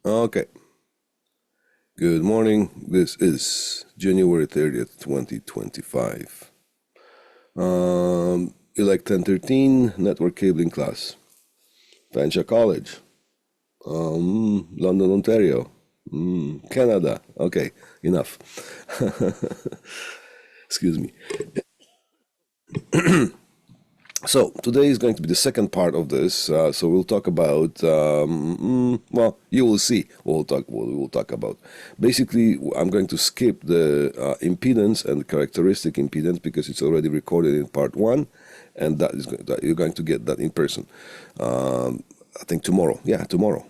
Okay. Good morning. This is January 30th, 2025. ELEC 1013 network cabling class. Fanshawe College. London, Ontario. Canada. Okay, enough. Excuse me. So today is going to be the second part of this. So we'll talk about. Well, you will see. We'll talk about. Basically, I'm going to skip the impedance and characteristic impedance because it's already recorded in part one, and that you're going to get that in person. I think tomorrow. Yeah, tomorrow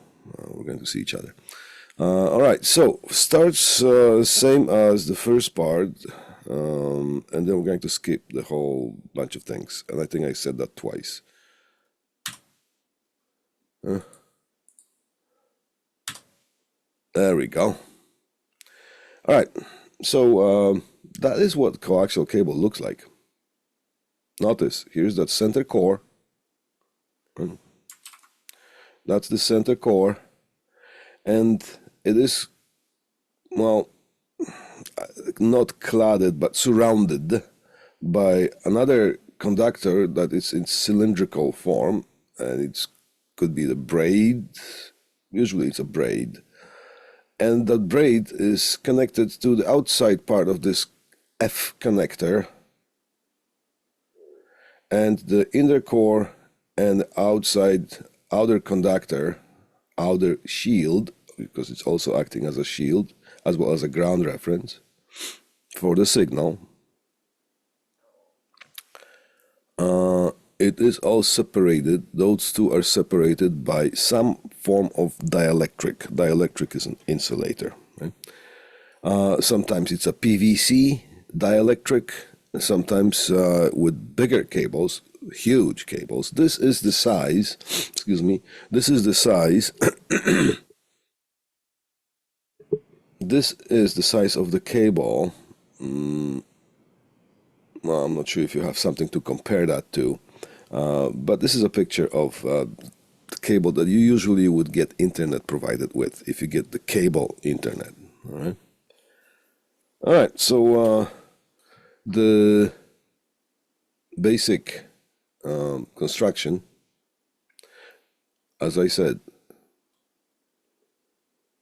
we're going to see each other. All right. So starts same as the first part. And then we're going to skip the whole bunch of things. And I think I said that twice. There we go. All right. So that is what coaxial cable looks like. Notice, here's that center core. That's the center core. And it is, well, not cladded, but surrounded by another conductor that is in cylindrical form, and it could be the braid. Usually it's a braid. And that braid is connected to the outside part of this F connector, and the inner core and outer conductor, outer shield, because it's also acting as a shield, as well as a ground reference for the signal. It is all separated. Those two are separated by some form of dielectric. Dielectric is an insulator. Right? Sometimes it's a PVC dielectric. Sometimes with bigger cables, huge cables. This is the size. Excuse me. This is the size. This is the size of the cable. Well, I'm not sure if you have something to compare that to, but this is a picture of the cable that you usually would get internet provided with if you get the cable internet. All right. So the basic construction, as I said,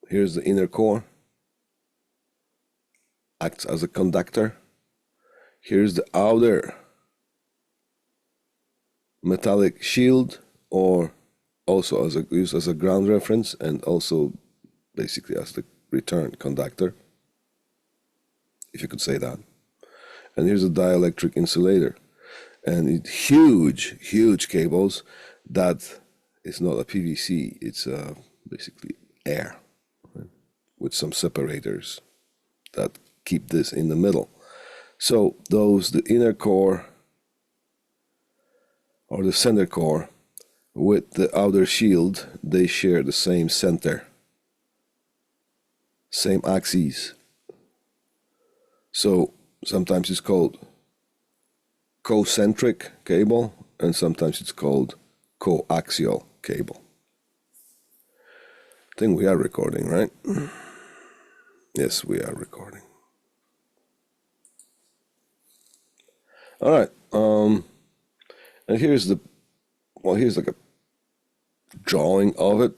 here's the inner core. Acts as a conductor. Here's the outer metallic shield, or also used as a ground reference, and also basically as the return conductor, if you could say that. And here's a dielectric insulator, and it's huge cables. That is not a PVC; it's basically air, right? With some separators that keep this in the middle. So the inner core or the center core with the outer shield, they share the same center, same axes. So sometimes it's called concentric cable, and sometimes it's called coaxial cable. I think we are recording, right? Yes, we are recording. All right, and here's like a drawing of it,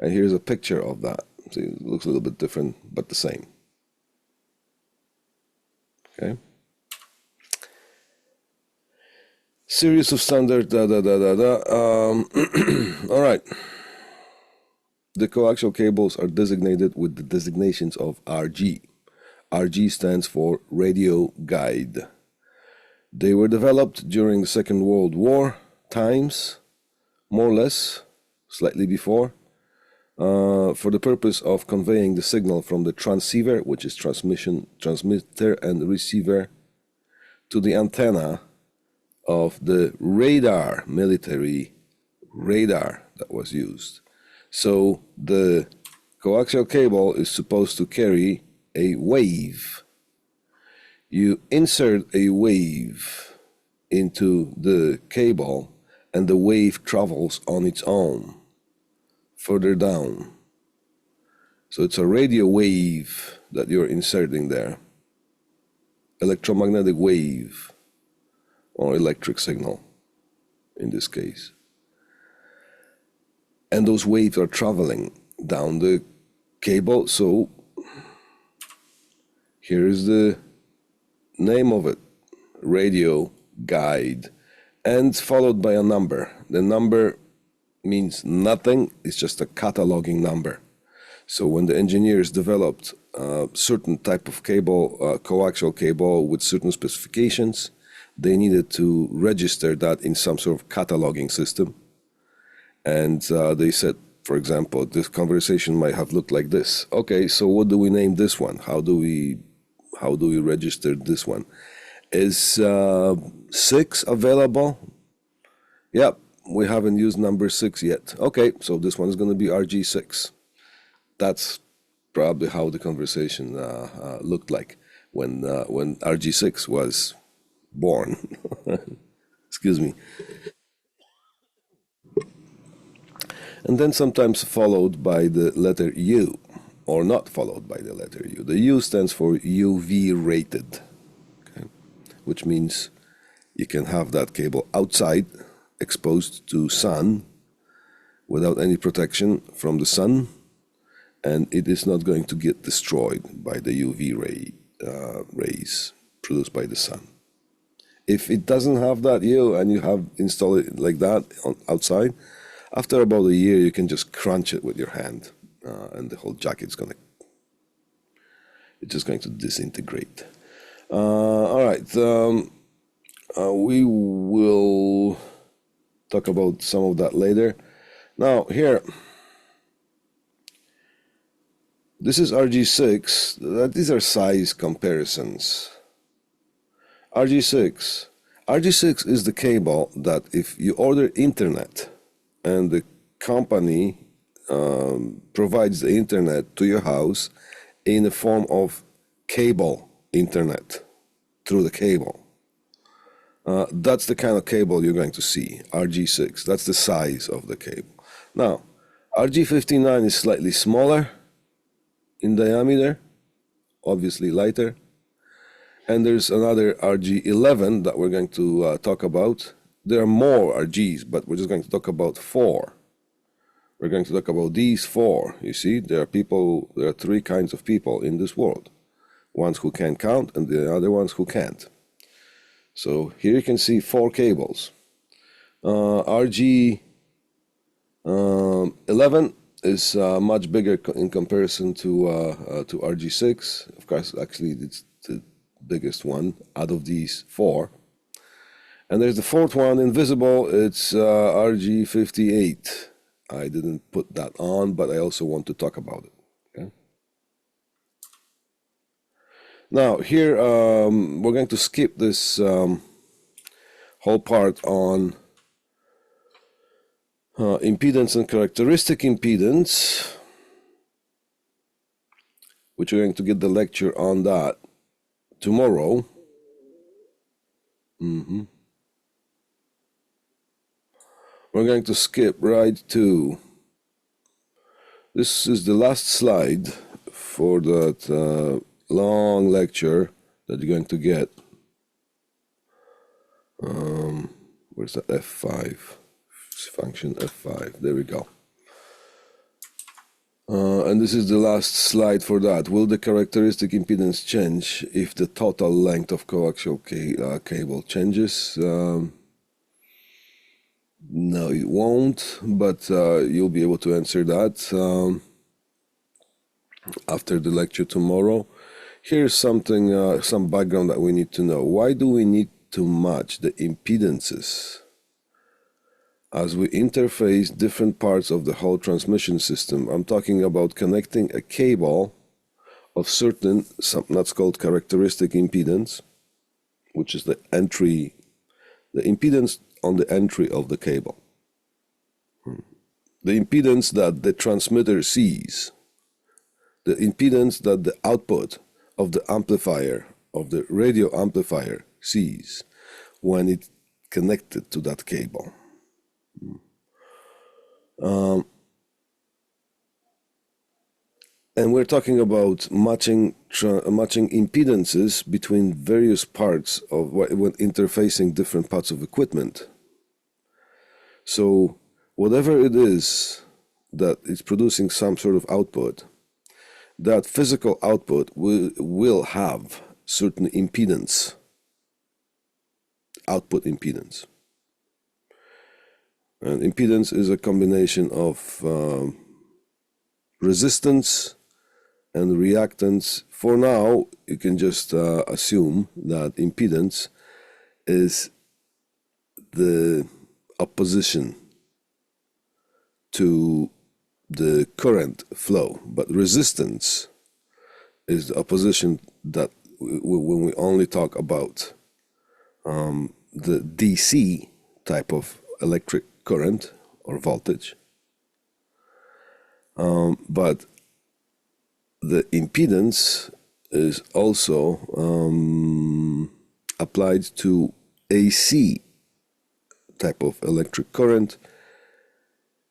and here's a picture of that. See, it looks a little bit different, but the same. Okay. Series of standard, All right. The coaxial cables are designated with the designations of RG. RG stands for radio guide. They were developed during the Second World War times, more or less, slightly before, for the purpose of conveying the signal from the transceiver, which is transmitter and receiver, to the antenna of the radar, military radar that was used. So the coaxial cable is supposed to carry a wave. You insert a wave into the cable, and the wave travels on its own further down. So it's a radio wave that you're inserting there. Electromagnetic wave or electric signal in this case. And those waves are traveling down the cable. So here is the name of it, radio guide, and followed by a number. The number means nothing, it's just a cataloging number. So when the engineers developed a certain type of cable, coaxial cable with certain specifications, they needed to register that in some sort of cataloging system. And they said, for example, this conversation might have looked like this. Okay, so what do we name this one? How do we register this one? Is 6 available? Yep, we haven't used number 6 yet. Okay, so this one is going to be RG6. That's probably how the conversation looked like when RG6 was born. Excuse me. And then sometimes followed by the letter U, or not followed by the letter U. The U stands for UV rated, okay? Which means you can have that cable outside, exposed to sun, without any protection from the sun, and it is not going to get destroyed by the UV rays produced by the sun. If it doesn't have that U and you have installed it like that outside, after about a year, you can just crunch it with your hand, and the whole jacket's it's just going to disintegrate. All right, we will talk about some of that later. Now here, this is RG6. These are size comparisons. RG6 is the cable that if you order internet, and the company provides the internet to your house in the form of cable internet through the cable. That's the kind of cable you're going to see, RG6. That's the size of the cable. Now, RG59 is slightly smaller in diameter, obviously lighter. And there's another RG11 that we're going to talk about. There are more RGs, but we're just going to talk about 4. We're going to talk about these 4. You see, there are 3 kinds of people in this world. Ones who can count and the other ones who can't. So here you can see 4 cables. RG 11 is much bigger in comparison to RG6. Of course, actually, it's the biggest one out of these 4. And there's the 4th one, invisible. It's RG58. I didn't put that on, but I also want to talk about it. Okay? Now, here, we're going to skip this whole part on impedance and characteristic impedance, which we're going to get the lecture on that tomorrow. We're going to skip right to, this is the last slide for that long lecture that you're going to get. Where's that F5? Function F5, there we go. And this is the last slide for that. Will the characteristic impedance change if the total length of coaxial cable changes? No, it won't, but you'll be able to answer that after the lecture tomorrow. Here's something, some background that we need to know. Why do we need to match the impedances as we interface different parts of the whole transmission system? I'm talking about connecting a cable of certain, that's called characteristic impedance, which is the entry, the impedance on the entry of the cable. The impedance that the transmitter sees, the impedance that the output of the amplifier, of the radio amplifier sees when it's connected to that cable. And we're talking about matching impedances between various parts of when interfacing different parts of equipment. So whatever it is that is producing some sort of output, that physical output will have certain impedance, output impedance. And impedance is a combination of resistance and reactance. For now, you can just assume that impedance is the opposition to the current flow, but resistance is the opposition that when we only talk about the DC type of electric current or voltage. But the impedance is also applied to AC type of electric current.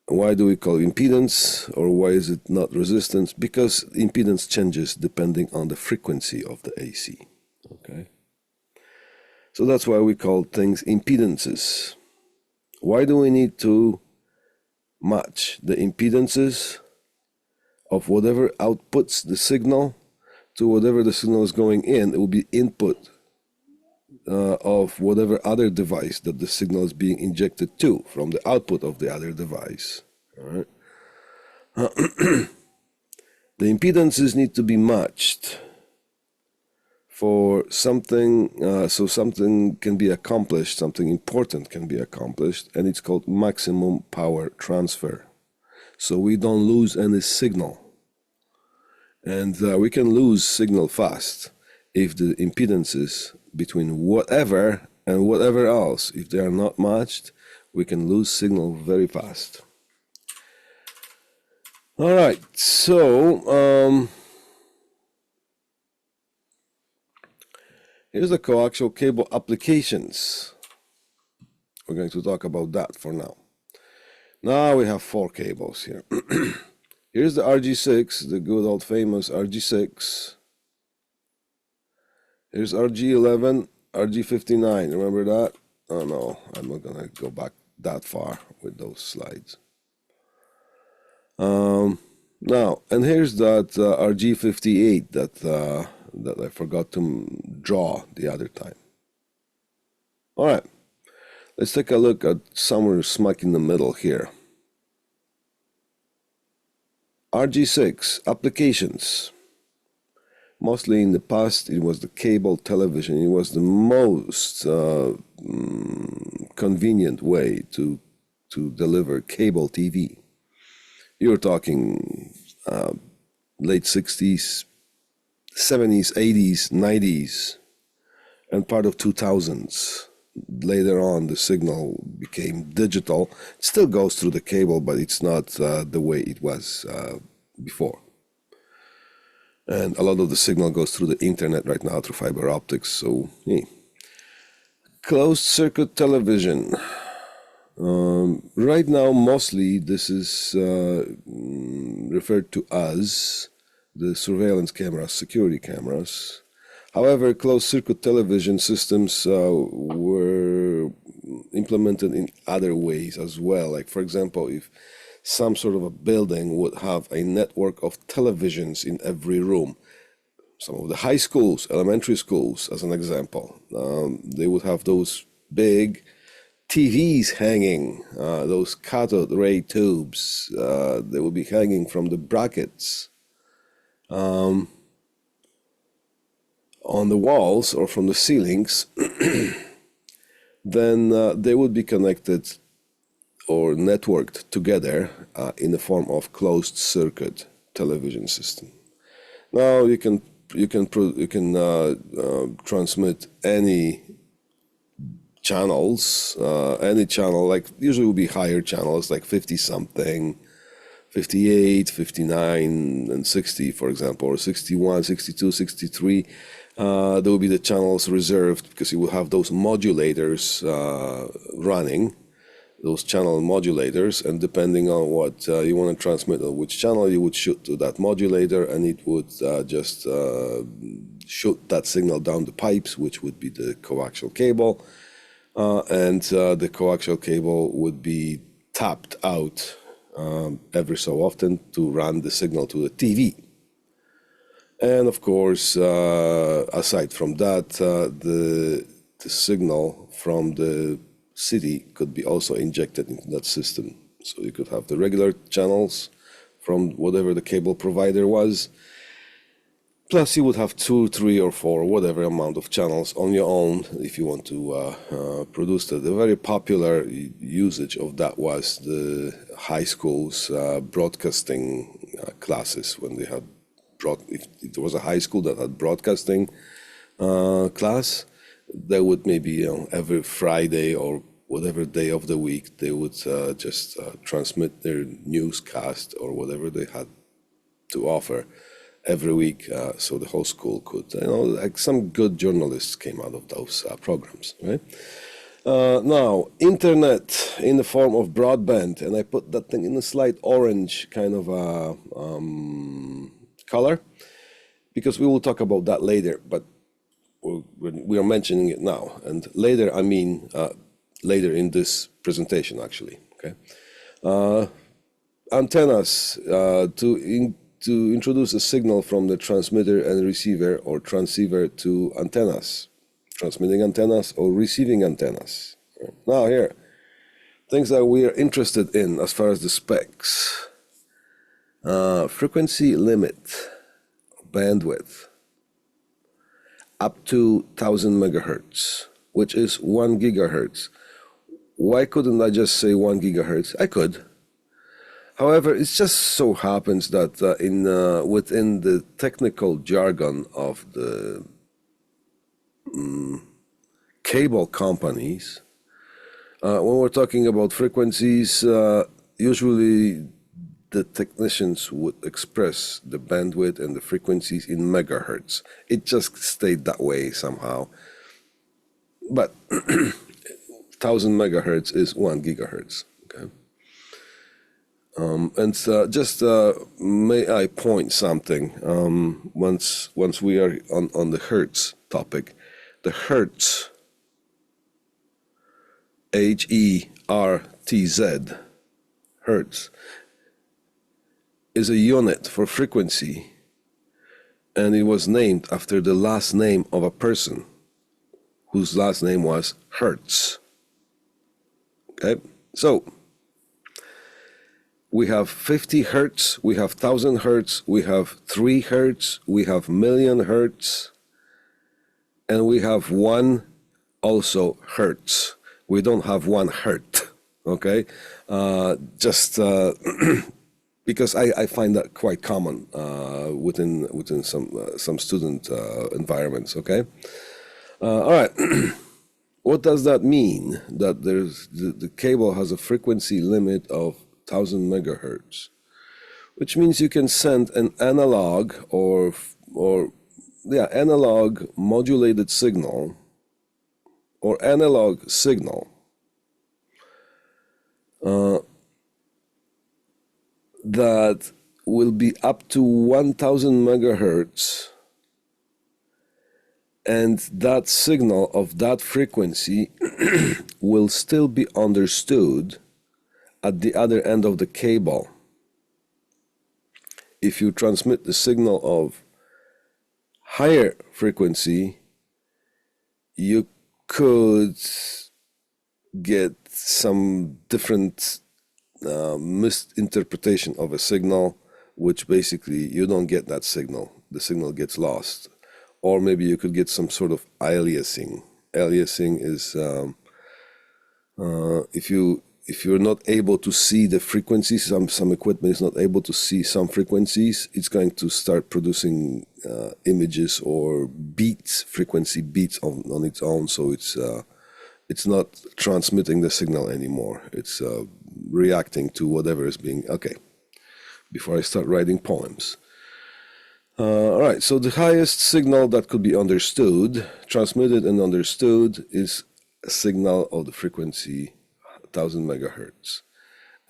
Why do we call it impedance, or why is it not resistance? Because impedance changes depending on the frequency of the AC. Okay, so that's why we call things impedances. Why do we need to match the impedances of whatever outputs the signal to whatever the signal is going in? It will be input of whatever other device that the signal is being injected to from the output of the other device. All right. The impedances need to be matched for something, so something can be accomplished, something important can be accomplished, and it's called maximum power transfer. So we don't lose any signal. And we can lose signal fast if the impedances between whatever and whatever else, if they are not matched, we can lose signal very fast. All right, so here's the coaxial cable applications. We're going to talk about that for now. Now we have 4 cables here. Here's the RG6, the good old famous RG6. Here's RG11, RG59. Remember that? Oh no, I'm not gonna go back that far with those slides. Now, and here's that RG58 that I forgot to draw the other time. All right, let's take a look at somewhere smack in the middle here. RG6 applications. Mostly in the past, it was the cable television. It was the most convenient way to deliver cable TV. You're talking late 60s, 70s, 80s, 90s, and part of 2000s. Later on, the signal became digital. It still goes through the cable, but it's not the way it was before. And a lot of the signal goes through the internet right now through fiber optics. So, hey. Closed circuit television. Right now, mostly this is referred to as the surveillance cameras, security cameras. However, closed circuit television systems were implemented in other ways as well. Like, for example, if some sort of a building would have a network of televisions in every room. Some of the high schools, elementary schools, as an example, they would have those big TVs hanging, those cathode ray tubes, they would be hanging from the brackets on the walls or from the ceilings. Then they would be connected or networked together in the form of closed circuit television system. Now you can transmit any channels, any channel, like usually will be higher channels like 50 something, 58, 59, and 60, for example, or 61, 62, 63. There will be the channels reserved because you will have those modulators running. those channel modulators, and depending on what you want to transmit on which channel, you would shoot to that modulator, and it would just shoot that signal down the pipes, which would be the coaxial cable, and the coaxial cable would be tapped out every so often to run the signal to the TV. And of course, aside from that, the signal from the city could be also injected into that system. So you could have the regular channels from whatever the cable provider was, plus you would have 2, 3, or 4, whatever amount of channels on your own if you want to produce that. The very popular usage of that was the high schools broadcasting classes, when they had if there was a high school that had broadcasting class, they would maybe every Friday or whatever day of the week, they would just transmit their newscast or whatever they had to offer every week, so the whole school could, like some good journalists came out of those programs, right? Now, internet in the form of broadband, and I put that thing in a slight orange kind of color, because we will talk about that later, but we are mentioning it now. And later, I mean later in this presentation, actually. Okay, antennas to introduce a signal from the transmitter and receiver or transceiver to antennas, transmitting antennas or receiving antennas. Now here, things that we are interested in as far as the specs. Frequency limit, bandwidth, up to 1000 megahertz, which is 1 gigahertz. Why couldn't I just say 1 gigahertz? I could. However, it just so happens that within the technical jargon of the cable companies, when we're talking about frequencies, usually the technicians would express the bandwidth and the frequencies in megahertz. It just stayed that way somehow. But 1000 megahertz is 1 gigahertz. Okay. And just may I point something once we are on the hertz topic. The hertz, H-E-R-T-Z, hertz, is a unit for frequency, and it was named after the last name of a person whose last name was Hertz. Okay, so we have 50 hertz, we have 1000 hertz, we have 3 hertz, we have million hertz, and we have 1 also hertz. We don't have 1 hertz. Okay, just because I find that quite common within some student environments. Okay, all right. What does that mean? That there's the cable has a frequency limit of 1000 megahertz, which means you can send an analog analog modulated signal or analog signal that will be up to 1000 megahertz, and that signal of that frequency will still be understood at the other end of the cable. If you transmit the signal of higher frequency, you could get some different misinterpretation of a signal, which basically you don't get that signal. The signal gets lost. Or maybe you could get some sort of aliasing. Aliasing is if you're not able to see the frequencies, some equipment is not able to see some frequencies, it's going to start producing images or beats, frequency beats on its own. So it's not transmitting the signal anymore. It's reacting to whatever is being, okay, before I start writing poems. All right, so the highest signal that could be understood, transmitted and understood, is a signal of the frequency 1000 megahertz.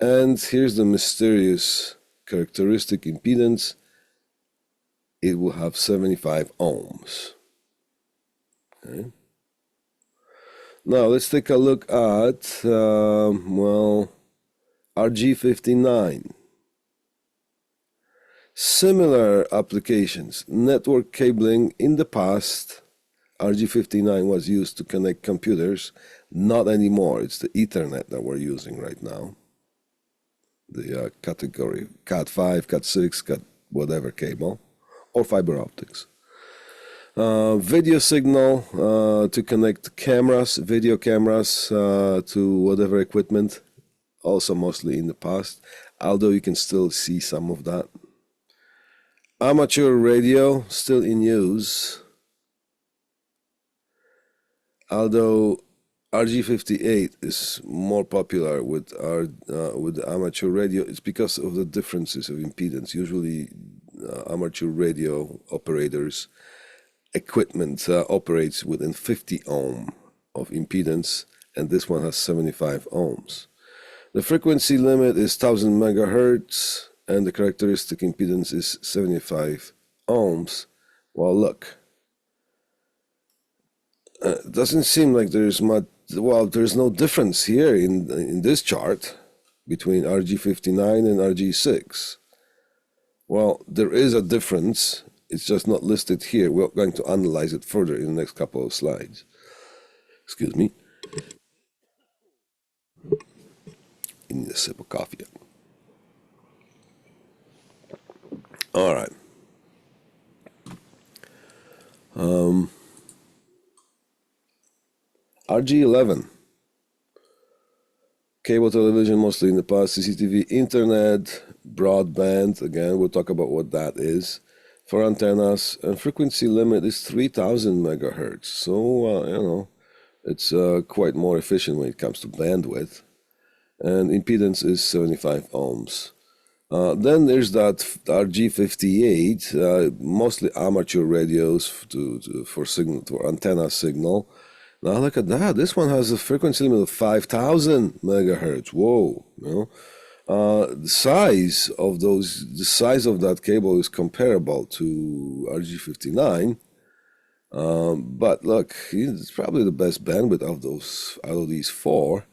And here's the mysterious characteristic impedance. It will have 75 ohms. Okay. Now let's take a look at, RG59. Similar applications. Network cabling in the past, RG59 was used to connect computers. Not anymore. It's the Ethernet that we're using right now. The category Cat5, Cat6, Cat whatever cable, or fiber optics. Video signal to connect cameras, video cameras to whatever equipment, also mostly in the past, although you can still see some of that. Amateur radio, still in use, although RG58 is more popular with the amateur radio. It's because of the differences of impedance. Usually amateur radio operators equipment operates within 50 ohm of impedance, and this one has 75 ohms. The frequency limit is 1000 megahertz, and the characteristic impedance is 75 ohms. Well, look, it doesn't seem like there's much. Well, there's no difference here in this chart between RG59 and RG6. Well, there is a difference. It's just not listed here. We're going to analyze it further in the next couple of slides. Excuse me. I need a sip of coffee. All right. RG11. Cable television, mostly in the past. CCTV, internet, broadband. Again, we'll talk about what that is. For antennas, and frequency limit is 3000 megahertz. So, it's quite more efficient when it comes to bandwidth. And impedance is 75 ohms. Then there's that RG58, mostly amateur radios for antenna signal. Now look at that. This one has a frequency limit of 5000 megahertz. Whoa, the size of that cable is comparable to RG59, but look, it's probably the best bandwidth out of these four,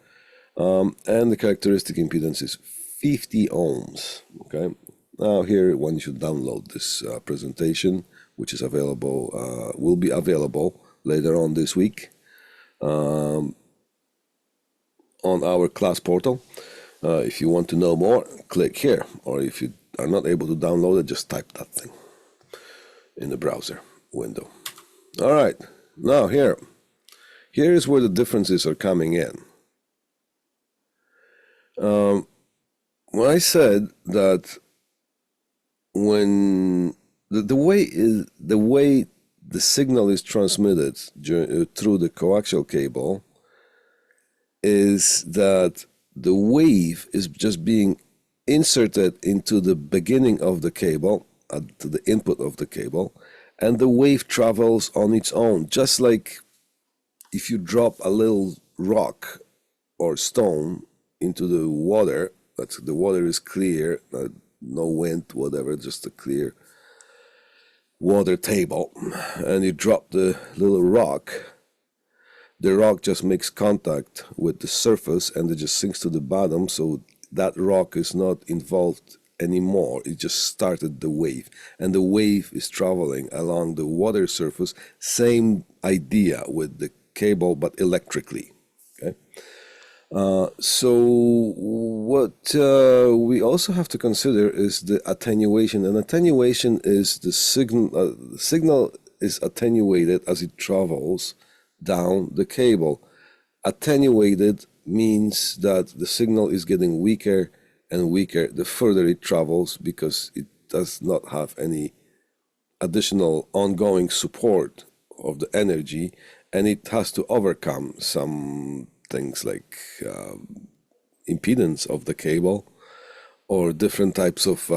and the characteristic impedance is 50 ohms. Okay, now here one should download this presentation, which is available, will be available later on this week on our class portal. If you want to know more, click here, or if you are not able to download it, just type that thing in the browser window. All right, now here is where the differences are coming in. When I said that when the way the signal is transmitted through the coaxial cable is that the wave is just being inserted into the beginning of the cable, to the input of the cable, and the wave travels on its own, just like if you drop a little rock or stone into the water. The water is clear, no wind, whatever, just a clear water table, and you drop the little rock. The rock just makes contact with the surface and it just sinks to the bottom, so that rock is not involved anymore. It just started the wave, and the wave is traveling along the water surface. Same idea with the cable, but electrically. Okay. So what we also have to consider is the attenuation, and attenuation is the signal is attenuated as it travels down the cable. Attenuated means that the signal is getting weaker and weaker the further it travels, because it does not have any additional ongoing support of the energy, and it has to overcome some things like impedance of the cable, or different types of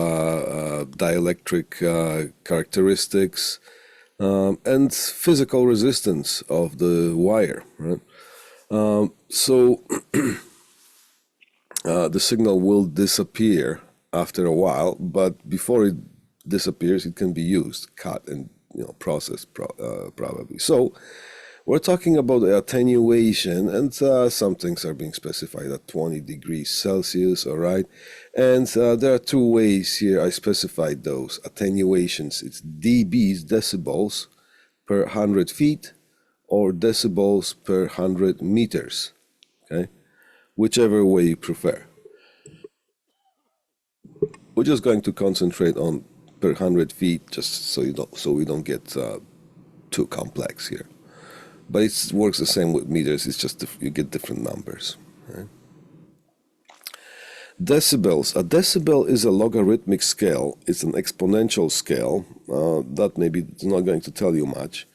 dielectric characteristics, and physical resistance of the wire, right? So the signal will disappear after a while, but before it disappears, it can be used, cut, and processed probably. So we're talking about attenuation, and some things are being specified at 20 degrees Celsius, all right? And there are two ways here I specified those attenuations. It's dBs, decibels, per 100 feet, or decibels per 100 meters, okay? Whichever way you prefer. We're just going to concentrate on per 100 feet, just so we don't get too complex here. But it works the same with meters. It's just you get different numbers. Right? Decibels. A decibel is a logarithmic scale. It's an exponential scale. That maybe is not going to tell you much.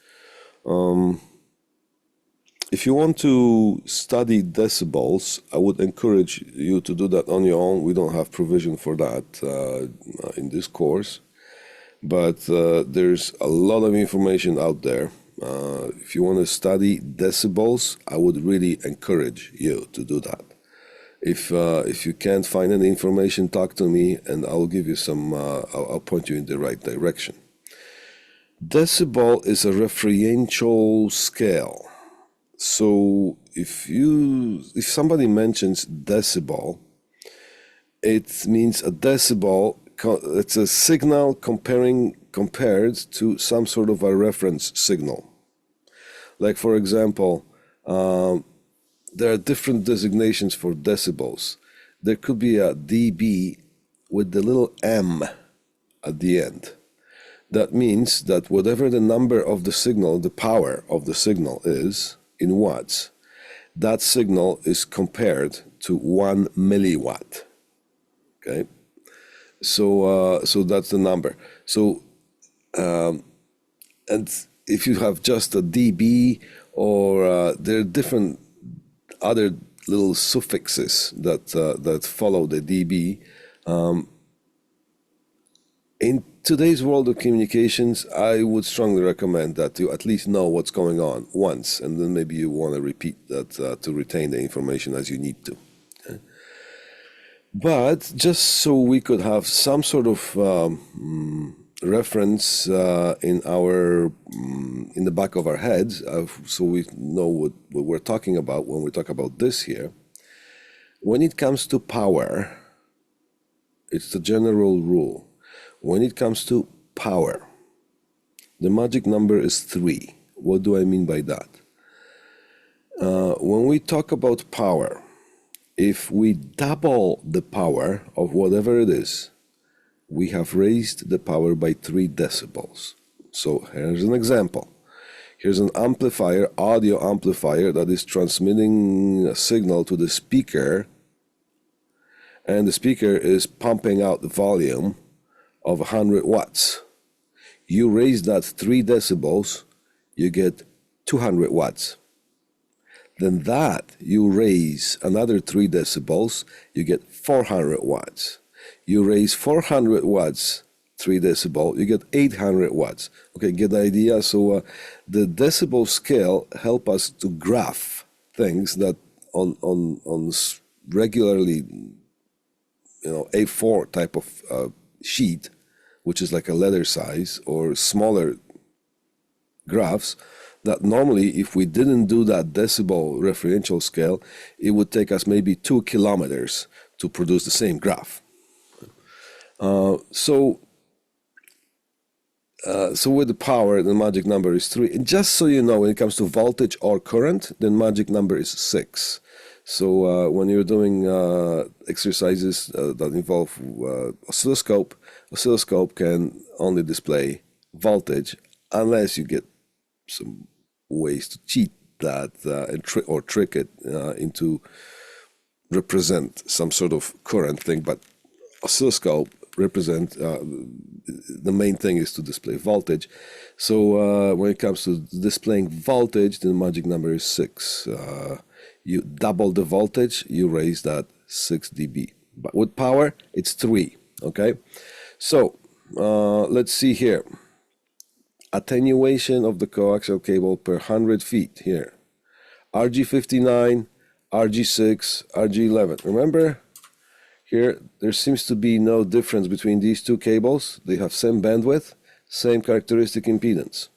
If you want to study decibels, I would encourage you to do that on your own. We don't have provision for that in this course. But there's a lot of information out there. If you want to study decibels, I would really encourage you to do that. If you can't find any information, talk to me, and I'll give you some. I'll point you in the right direction. Decibel is a referential scale. So if somebody mentions decibel, it means a decibel. It's a signal compared to some sort of a reference signal. Like for example, there are different designations for decibels. There could be a dB with the little m at the end. That means that whatever the number of the signal, the power of the signal is in watts, that signal is compared to 1 milliwatt. Okay, so that's the number. So and if you have just a dB, or there are different other little suffixes that follow the dB. In today's world of communications, I would strongly recommend that you at least know what's going on once, and then maybe you want to repeat that to retain the information as you need to. Okay? But just so we could have some sort of reference in the back of our heads, so we know what we're talking about when we talk about this here. When it comes to power, it's the general rule. When it comes to power, the magic number is 3. What do I mean by that? When we talk about power, if we double the power of whatever it is, we have raised the power by 3 decibels. So here's an example. Here's an amplifier, audio amplifier, that is transmitting a signal to the speaker, and the speaker is pumping out the volume of 100 watts. You raise that 3 decibels, you get 200 watts. Then that you raise another 3 decibels, you get 400 watts. You raise 400 watts, 3 decibel, you get 800 watts. Okay, get the idea? So the decibel scale help us to graph things that on regularly, A4 type of sheet, which is like a letter size, or smaller graphs, that normally if we didn't do that decibel referential scale, it would take us maybe 2 kilometers to produce the same graph. So with the power, the magic number is 3. And just so you know, when it comes to voltage or current, the magic number is 6. So when you're doing exercises that involve oscilloscope can only display voltage unless you get some ways to cheat that or trick it into represent some sort of current thing. But oscilloscope represent the main thing is to display voltage. So when it comes to displaying voltage, the magic number is 6. You double the voltage, you raise that 6 dB. But with power, it's 3. Okay, so let's see here. Attenuation of the coaxial cable per 100 feet here. RG59, RG6, RG11. Remember, Here, there seems to be no difference between these two cables. They have same bandwidth, same characteristic impedance.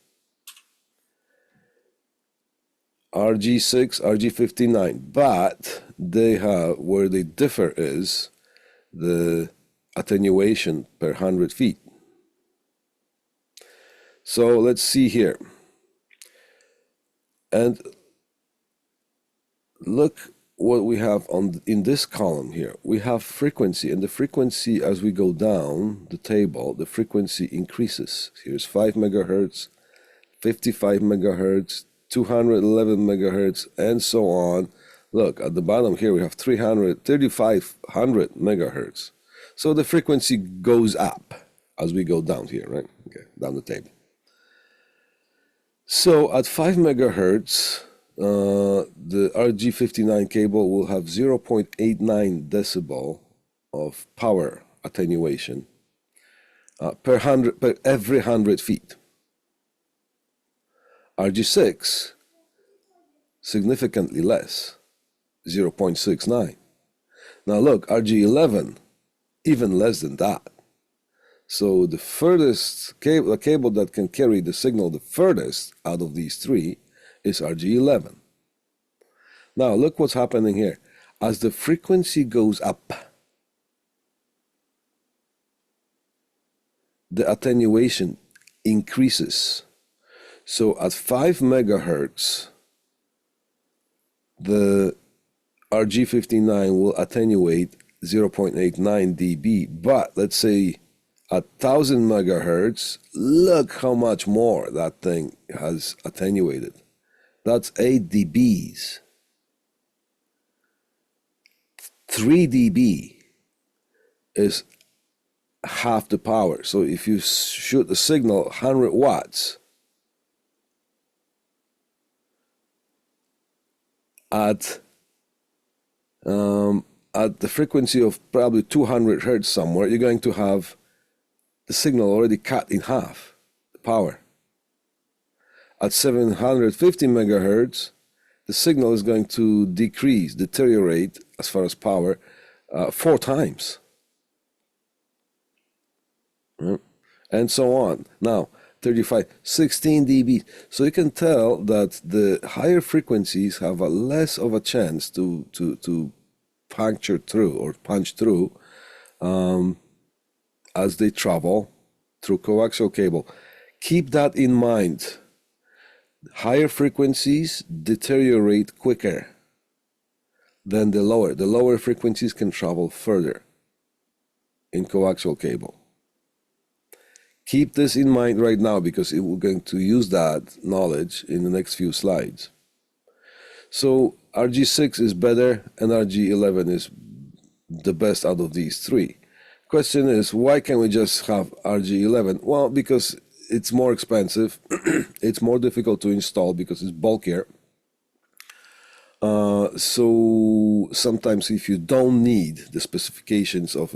RG6, RG59, but they have, where they differ is the attenuation per 100 feet. So let's see here. And look what we have in this column here. We have frequency, and the frequency, as we go down the table, the frequency increases. Here's 5 megahertz, 55 megahertz, 211 megahertz, and so on. Look, at the bottom here we have 3,500 megahertz. So the frequency goes up as we go down here, right? Okay, down the table. So at 5 megahertz, the RG59 cable will have 0.89 decibel of power attenuation per every 100 feet. RG6, significantly less, 0.69. Now look, RG11, even less than that. So the furthest cable, the cable that can carry the signal the furthest out of these three is RG11. Now look what's happening here. As the frequency goes up, the attenuation increases. So at 5 megahertz, the RG59 will attenuate 0.89 dB, but let's say at 1000 megahertz, look how much more that thing has attenuated. That's 8 dBs. 3 dB is half the power. So if you shoot a signal 100 watts at the frequency of probably 200 hertz somewhere, you're going to have the signal already cut in half, the power. At 750 megahertz, the signal is going to deteriorate as far as power 4 times. Right? And so on. Now, 35, 16 dB. So you can tell that the higher frequencies have a less of a chance to puncture through or punch through as they travel through coaxial cable. Keep that in mind. Higher frequencies deteriorate quicker than the lower. The lower frequencies can travel further in coaxial cable. Keep this in mind right now because we're going to use that knowledge in the next few slides. So RG6 is better and RG11 is the best out of these three. Question is, why can't we just have RG11? Well, because it's more expensive, it's more difficult to install because it's bulkier. So sometimes if you don't need the specifications of,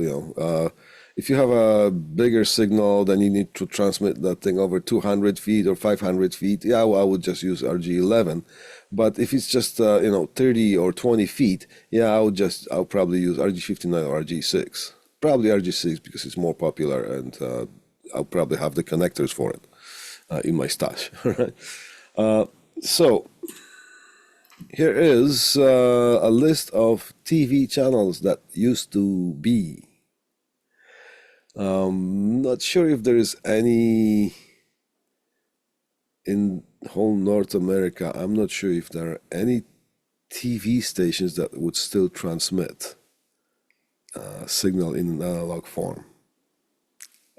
if you have a bigger signal, then you need to transmit that thing over 200 feet or 500 feet. Yeah, well, I would just use RG11. But if it's just, 30 or 20 feet, yeah, I'll probably use RG59 or RG6. Probably RG6 because it's more popular and I'll probably have the connectors for it in my stash. So here is a list of TV channels that used to be. Not sure if there is any in whole North America. I'm not sure if there are any TV stations that would still transmit signal in an analog form.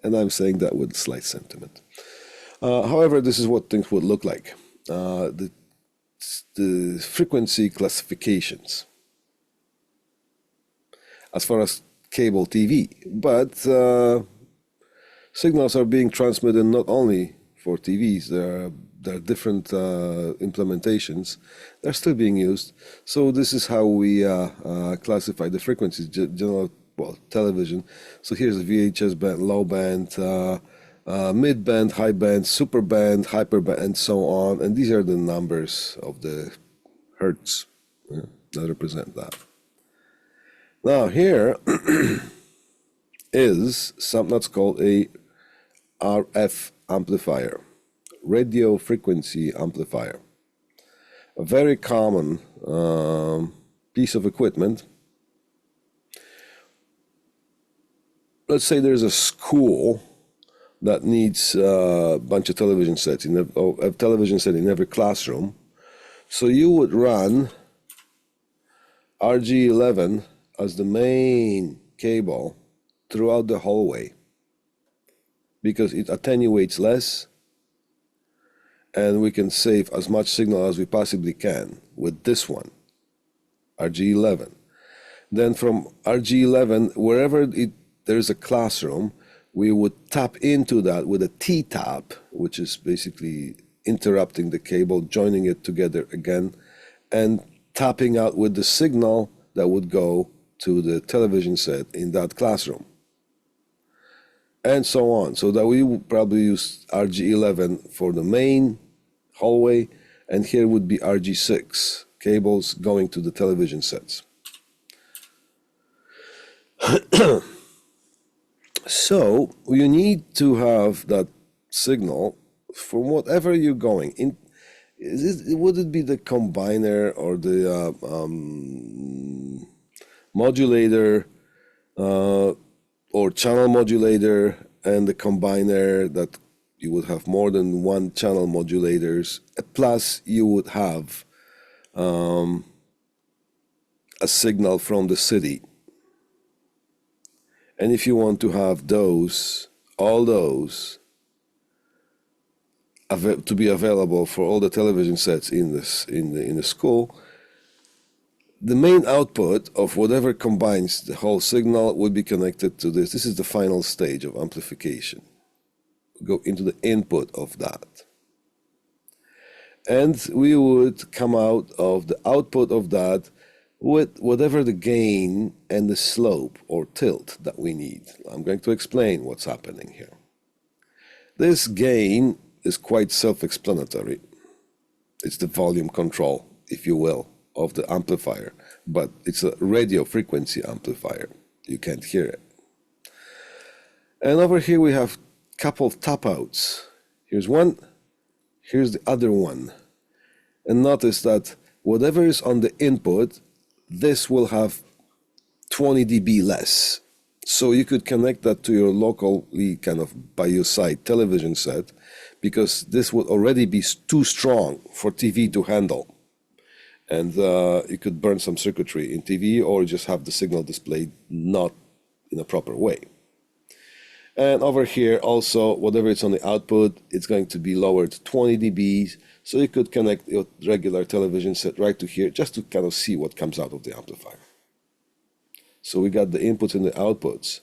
And I'm saying that with slight sentiment. However, this is what things would look like. The frequency classifications as far as cable TV, but signals are being transmitted not only for TVs. There are different implementations. They're still being used. So this is how we classify the frequencies. General, television. So here's the VHS band, low band, mid band, high band, super band, hyper band, and so on. And these are the numbers of the hertz that represent that. Now here is something that's called a RF amplifier, radio frequency amplifier. A very common piece of equipment. Let's say there's a school that needs a bunch of television sets, a television set in every classroom. So you would run RG11 as the main cable throughout the hallway because it attenuates less and we can save as much signal as we possibly can with this one, RG11. Then from RG11, wherever there's a classroom, we would tap into that with a T-tap, which is basically interrupting the cable, joining it together again, and tapping out with the signal that would go to the television set in that classroom. And so on. So that we would probably use RG11 for the main hallway, and here would be RG6, cables going to the television sets. So you need to have that signal from whatever you're going in. Would it be the combiner or the modulator or channel modulator and the combiner that you would have more than one channel modulators, plus you would have a signal from the city. And if you want to have all those to be available for all the television sets in the school, the main output of whatever combines the whole signal would be connected to this. This is the final stage of amplification. Go into the input of that. And we would come out of the output of that with whatever the gain and the slope or tilt that we need. I'm going to explain what's happening here. This gain is quite self-explanatory. It's the volume control, if you will, of the amplifier, but it's a radio frequency amplifier. You can't hear it. And over here we have a couple of tap outs. Here's one, here's the other one. And notice that whatever is on the input, this will have 20 dB less. So you could connect that to your locally kind of by your side television set, because this would already be too strong for TV to handle. And you could burn some circuitry in TV or just have the signal displayed not in a proper way. And over here also, whatever it's on the output, it's going to be lowered to 20 dBs. So you could connect your regular television set right to here just to kind of see what comes out of the amplifier. So we got the inputs and the outputs.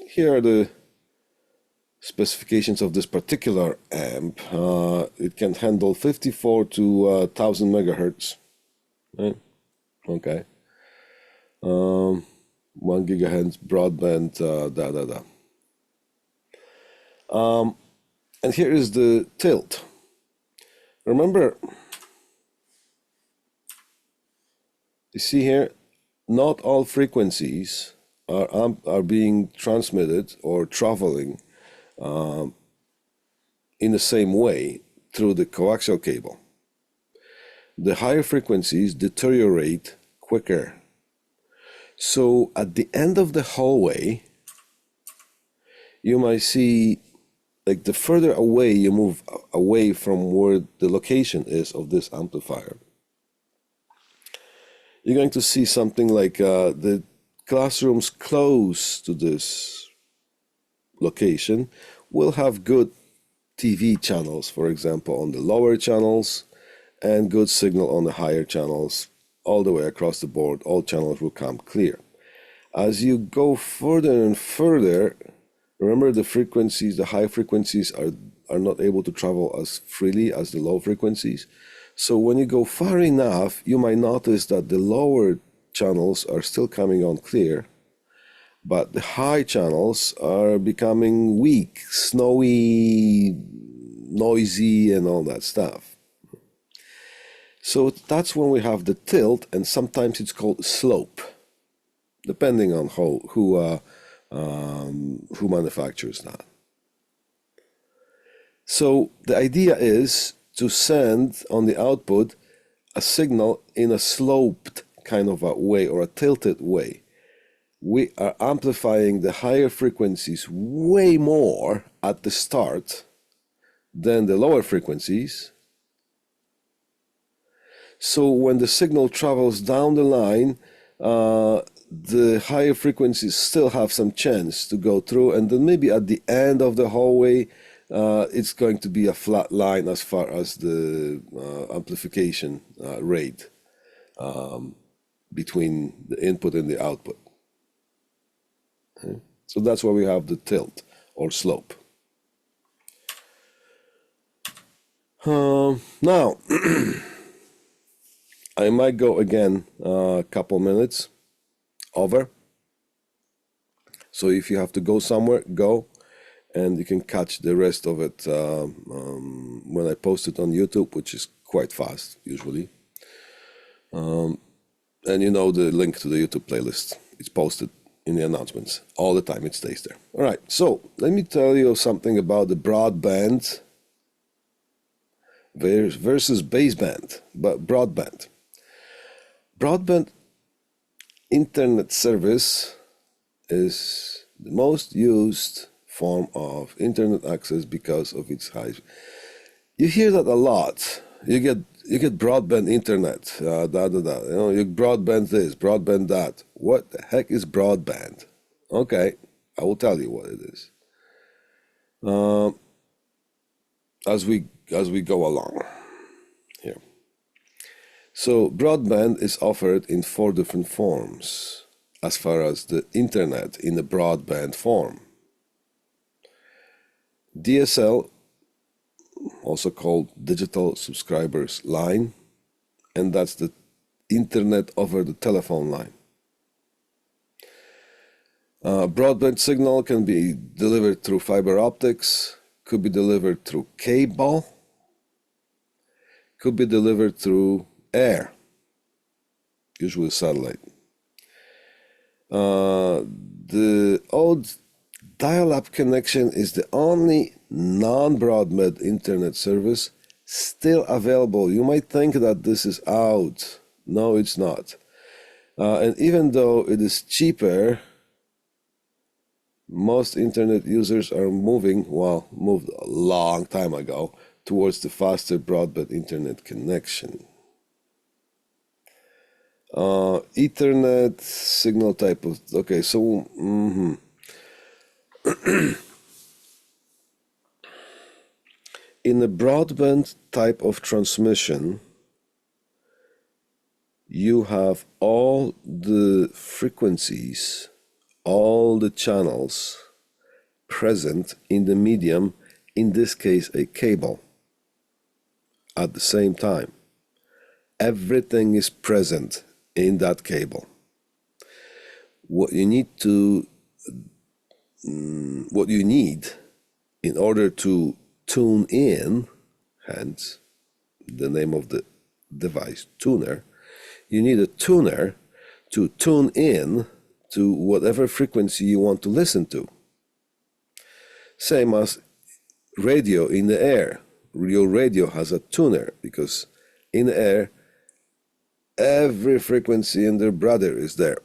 Here are the specifications of this particular amp. It can handle 54 to 1000 megahertz. Right? Okay. 1 gigahertz broadband, and here is the tilt. Remember, you see here, not all frequencies are being transmitted or traveling in the same way through the coaxial cable. The higher frequencies deteriorate quicker. So at the end of the hallway, you might see, like, the further away you move away from where the location is of this amplifier, you're going to see something like the classrooms close to this location will have good TV channels, for example, on the lower channels, and good signal on the higher channels. All the way across the board, all channels will come clear. As you go further and further, remember the frequencies, the high frequencies are not able to travel as freely as the low frequencies. So when you go far enough, you might notice that the lower channels are still coming on clear, but the high channels are becoming weak, snowy, noisy, and all that stuff. So that's when we have the tilt, and sometimes it's called slope, depending on who manufactures that. So the idea is to send on the output a signal in a sloped kind of a way or a tilted way. We are amplifying the higher frequencies way more at the start than the lower frequencies. So when the signal travels down the line, the higher frequencies still have some chance to go through, and then maybe at the end of the hallway, it's going to be a flat line as far as the amplification rate between the input and the output. Okay? So that's why we have the tilt or slope. Now, I might go again a couple minutes over. So if you have to go somewhere, go. And you can catch the rest of it when I post it on YouTube, which is quite fast, usually. And you know the link to the YouTube playlist. It's posted in the announcements. All the time it stays there. All right, so let me tell you something about the broadband versus baseband, but broadband. Broadband internet service is the most used form of internet access because of its high. You hear that a lot. You get broadband internet, You know, you broadband this, broadband that. What the heck is broadband? Okay, I will tell you what it is. As we go along here. So broadband is offered in 4 different forms as far as the internet in the broadband form. DSL, also called digital subscribers line, and that's the internet over the telephone line. Broadband signal can be delivered through fiber optics, could be delivered through cable, could be delivered through air, usually satellite. The old dial-up connection is the only non-broadband internet service still available. You might think that this is out. No, it's not. And even though it is cheaper, most internet users are moved a long time ago towards the faster broadband internet connection. Ethernet signal type of, okay, so in a broadband type of transmission, you have all the frequencies, all the channels present in the medium, in this case a cable, at the same time. Everything is present in that cable. What you need in order to tune in, hence the name of the device, tuner, you need a tuner to tune in to whatever frequency you want to listen to. Same as radio in the air. Your radio has a tuner because in the air, every frequency and their brother is there.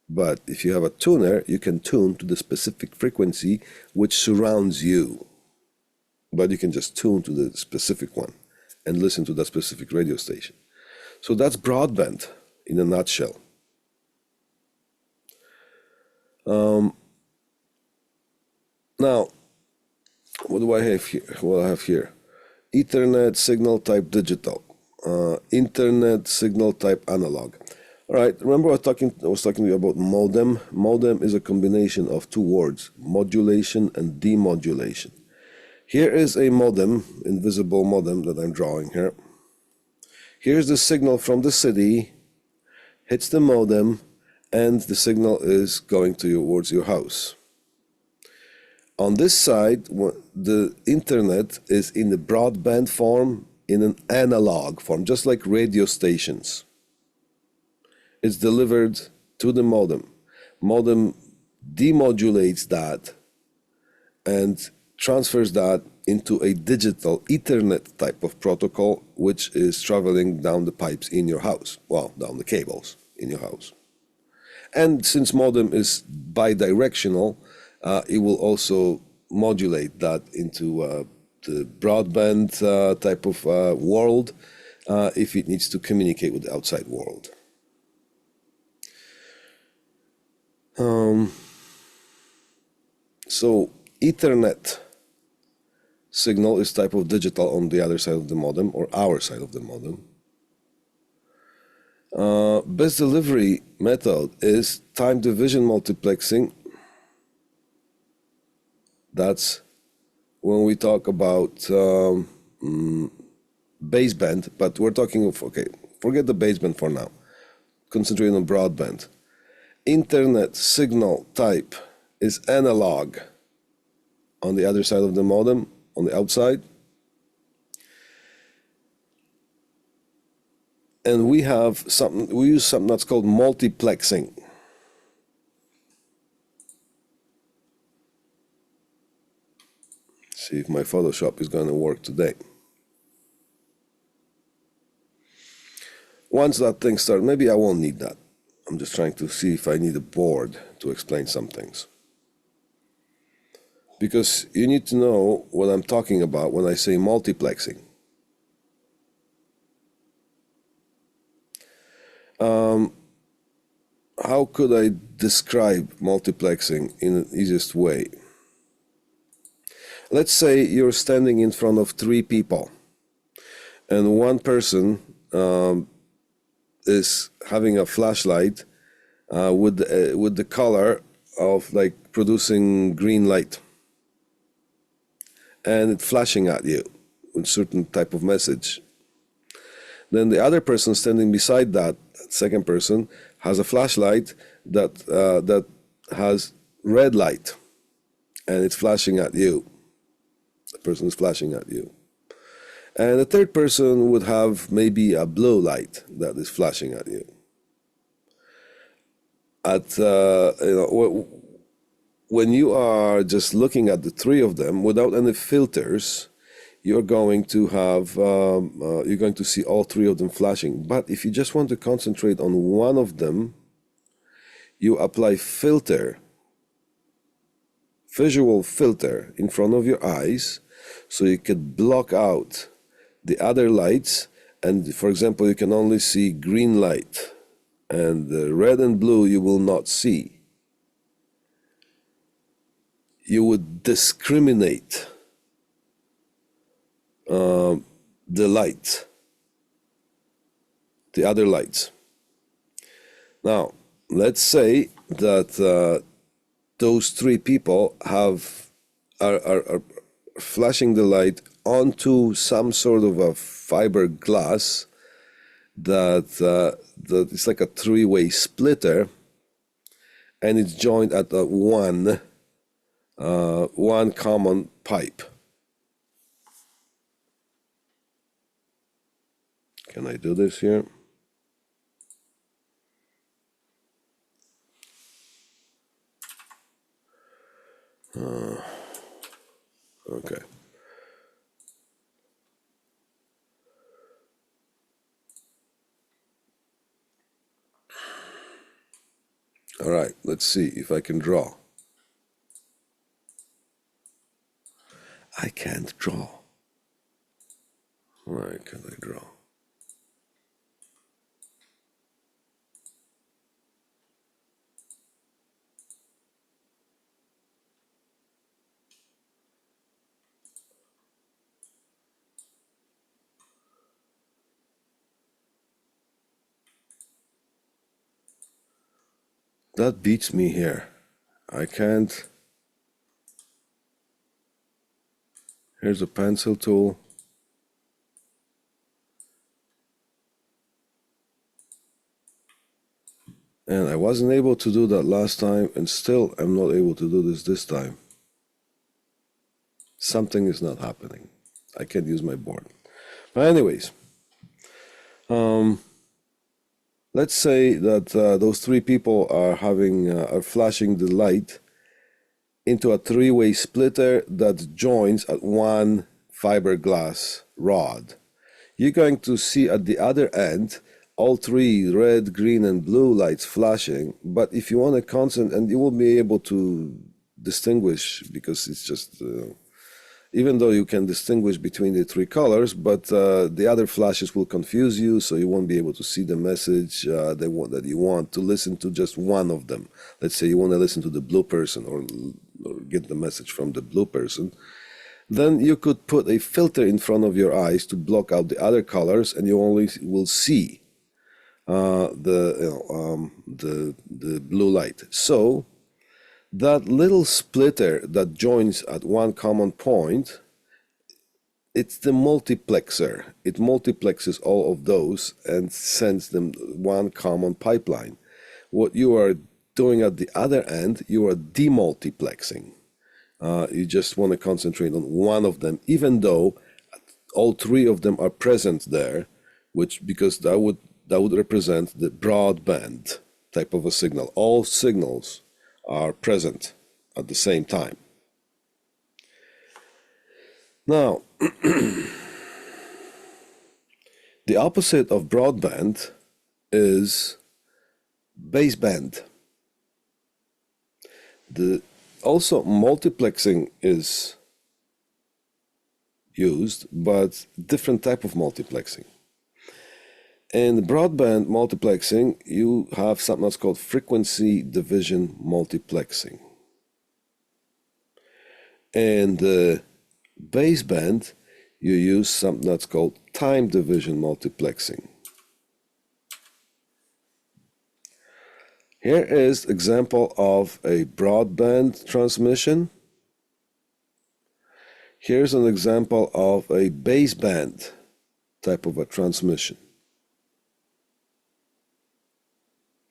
But if you have a tuner, you can tune to the specific frequency which surrounds you. But you can just tune to the specific one and listen to that specific radio station. So that's broadband in a nutshell. Now, what do I have here? What I have here? Ethernet signal type digital, internet signal type analog. All right, remember I was talking to you about modem. Modem is a combination of 2 words, modulation and demodulation. Here is a modem, invisible modem that I'm drawing here. Here's the signal from the city, hits the modem, and the signal is going towards your house. On this side, the internet is in the broadband form in an analog form, just like radio stations. It's delivered to the modem. Modem demodulates that and transfers that into a digital Ethernet type of protocol, which is traveling down the pipes in your house, well, down the cables in your house. And since modem is bidirectional, it will also modulate that into the broadband type of world if it needs to communicate with the outside world. So Ethernet signal is type of digital on the other side of the modem, or our side of the modem. Best delivery method is time division multiplexing. That's when we talk about baseband, but we're talking of, okay, forget the baseband for now. Concentrate on broadband. Internet signal type is analog on the other side of the modem, on the outside. And we use something that's called multiplexing. See if my Photoshop is going to work today. Once that thing starts, maybe I won't need that. I'm just trying to see if I need a board to explain some things. Because you need to know what I'm talking about when I say multiplexing. How could I describe multiplexing in the easiest way? Let's say you're standing in front of 3 people, and one person is having a flashlight with the color of like producing green light, and it's flashing at you with certain type of message. Then the other person standing beside that second person has a flashlight that has red light, and it's flashing at you. The person is flashing at you. And the third person would have maybe a blue light that is flashing at you. When you are just looking at the 3 of them without any filters, you're going to see all 3 of them flashing. But if you just want to concentrate on one of them, you apply visual filter in front of your eyes, so you could block out the other lights. And for example, you can only see green light, and the red and blue you will not see. You would discriminate the light, the other lights. Now, let's say that those 3 people are flashing the light onto some sort of a fiberglass that it's like a 3-way splitter, and it's joined at one common pipe. Can I do this here? Okay. All right, let's see if I can draw. I can't draw. Why can't I draw? That beats me here. I can't. Here's a pencil tool. And I wasn't able to do that last time, and still I'm not able to do this time. Something is not happening. I can't use my board. But anyways, let's say that those three people are flashing the light into a three-way splitter that joins at one fiberglass rod. You're going to see at the other end all three red, green, and blue lights flashing. But if you want to concentrate, and you will be able to distinguish, because it's just even though you can distinguish between the three colors, but the other flashes will confuse you, so you won't be able to see the message that you want to listen to just one of them. Let's say you want to listen to the blue person or get the message from the blue person. Then you could put a filter in front of your eyes to block out the other colors, and you only will see the blue light. So that little splitter that joins at one common point, it's the multiplexer. It multiplexes all of those and sends them one common pipeline. What you are doing at the other end, you are demultiplexing. You just want to concentrate on one of them, even though all three of them are present there, because that would represent the broadband type of a signal. All signals are present at the same time. Now, the opposite of broadband is baseband. Also multiplexing is used, but different type of multiplexing. In broadband multiplexing, you have something that's called frequency division multiplexing. In the baseband, you use something that's called time division multiplexing. Here is example of a broadband transmission. Here's an example of a baseband type of a transmission.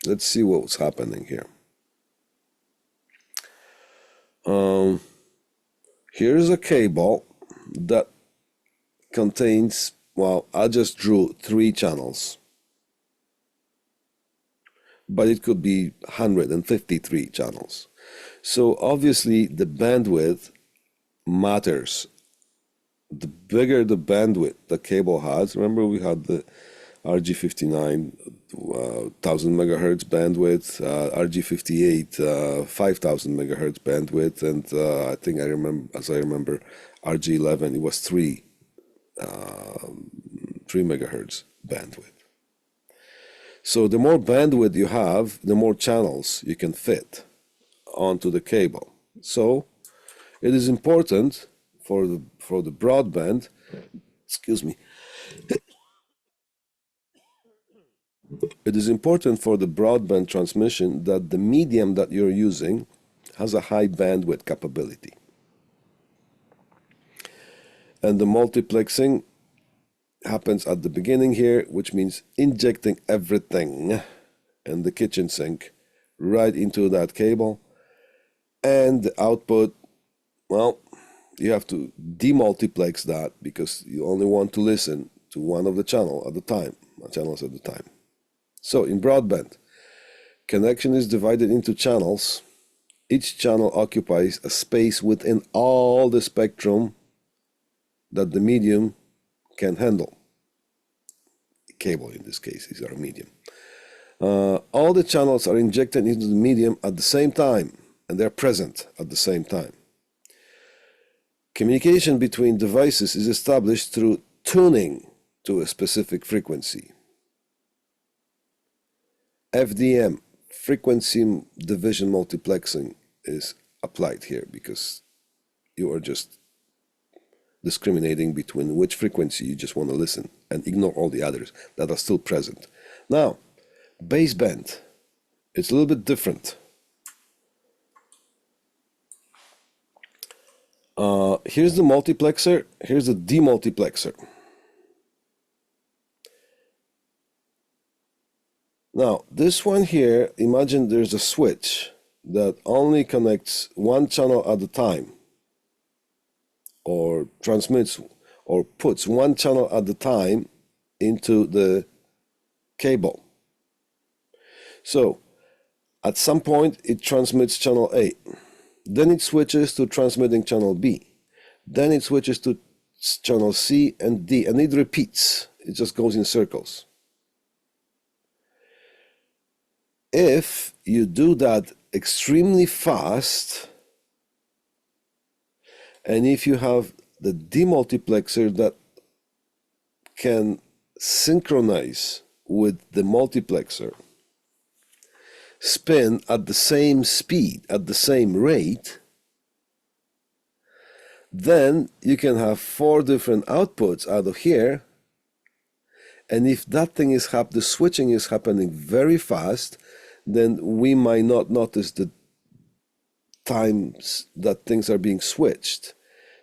Let's see what's happening here. Here's a cable that contains, well, I just drew 3 channels, but it could be 153 channels. So obviously the bandwidth matters. The bigger the bandwidth the cable has, remember we had the RG59 1000 megahertz bandwidth, RG58 5000 megahertz bandwidth, and I think I remember RG11 it was 3 megahertz bandwidth. So the more bandwidth you have, the more channels you can fit onto the cable. So it is important for the broadband, excuse me, it is important for the broadband transmission that the medium that you're using has a high bandwidth capability. And the multiplexing happens at the beginning here, which means injecting everything in the kitchen sink right into that cable. And the output, well, you have to demultiplex that because you only want to listen to one of the channels at the time. So in broadband, connection is divided into channels. Each channel occupies a space within all the spectrum that the medium can handle. Cable in this case is our medium. All the channels are injected into the medium at the same time, and they're present at the same time. Communication between devices is established through tuning to a specific frequency. FDM, frequency division multiplexing, is applied here because you are just discriminating between which frequency you just want to listen and ignore all the others that are still present. Now, baseband, it's a little bit different. Here's the multiplexer, here's the demultiplexer. Now, this one here, imagine there's a switch that only connects one channel at a time, or transmits or puts one channel at a time into the cable. So at some point it transmits channel A, then it switches to transmitting channel B, then it switches to channel C and D, and it repeats. It just goes in circles. If you do that extremely fast, and if you have the demultiplexer that can synchronize with the multiplexer, spin at the same speed, at the same rate, then you can have 4 different outputs out of here. And if that thing is the switching is happening very fast, then we might not notice the times that things are being switched.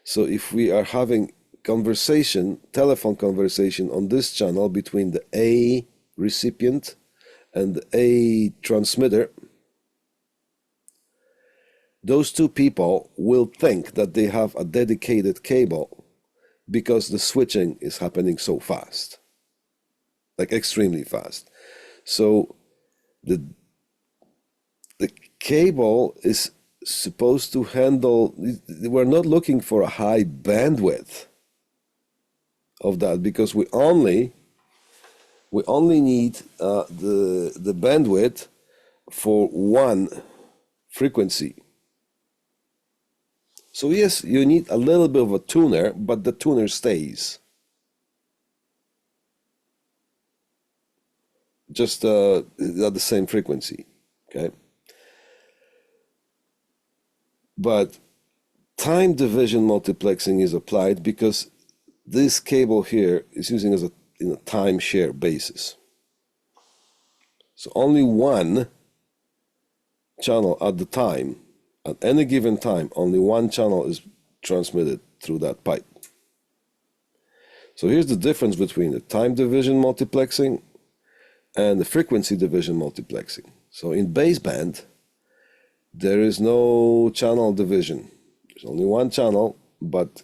So if we are having telephone conversation on this channel between the A recipient and the A transmitter, those two people will think that they have a dedicated cable because the switching is happening so fast, like extremely fast. So the cable is supposed to handle, we're not looking for a high bandwidth of that, because we only need the bandwidth for one frequency. So yes, you need a little bit of a tuner, but the tuner stays. Just at the same frequency, okay? But time division multiplexing is applied because this cable here is using as a time share basis. So only one channel at the time, at any given time, only one channel is transmitted through that pipe. So here's the difference between the time division multiplexing and the frequency division multiplexing. So in baseband, there is no channel division. There's only one channel, but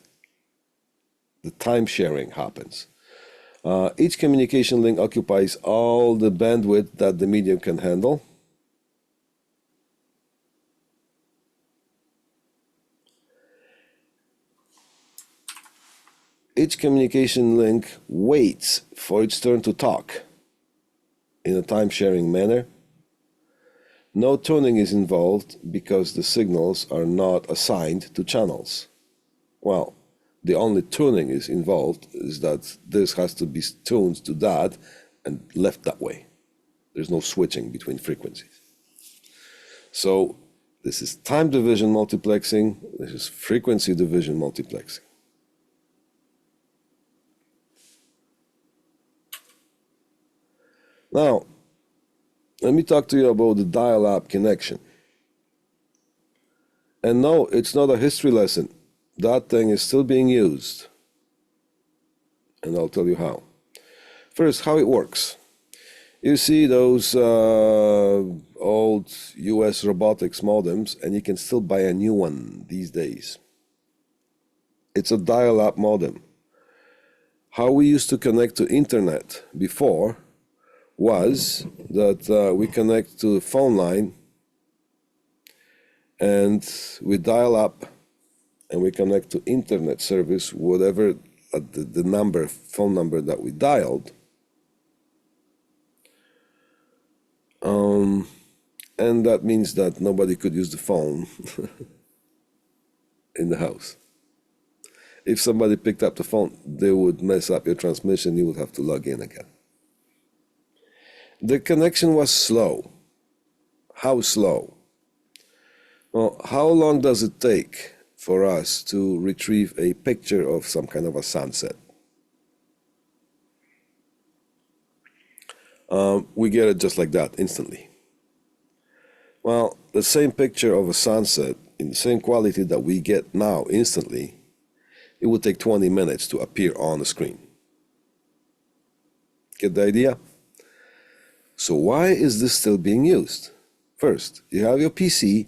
the time sharing happens. Each communication link occupies all the bandwidth that the medium can handle. Each communication link waits for its turn to talk in a time-sharing manner. No tuning is involved because the signals are not assigned to channels. Well, the only tuning is involved is that this has to be tuned to that and left that way. There's no switching between frequencies. So this is time division multiplexing, this is frequency division multiplexing. Now, let me talk to you about the dial-up connection. And no, it's not a history lesson. That thing is still being used. And I'll tell you how. First, how it works. You see those old US robotics modems, and you can still buy a new one these days. It's a dial-up modem. How we used to connect to internet before was that we connect to the phone line and we dial up and we connect to internet service, whatever the phone number that we dialed. And that means that nobody could use the phone in the house. If somebody picked up the phone, they would mess up your transmission, you would have to log in again. The connection was slow. How slow? Well, how long does it take for us to retrieve a picture of some kind of a sunset? We get it just like that, instantly. Well, the same picture of a sunset in the same quality that we get now instantly, it would take 20 minutes to appear on the screen. Get the idea? So why is this still being used? First, you have your PC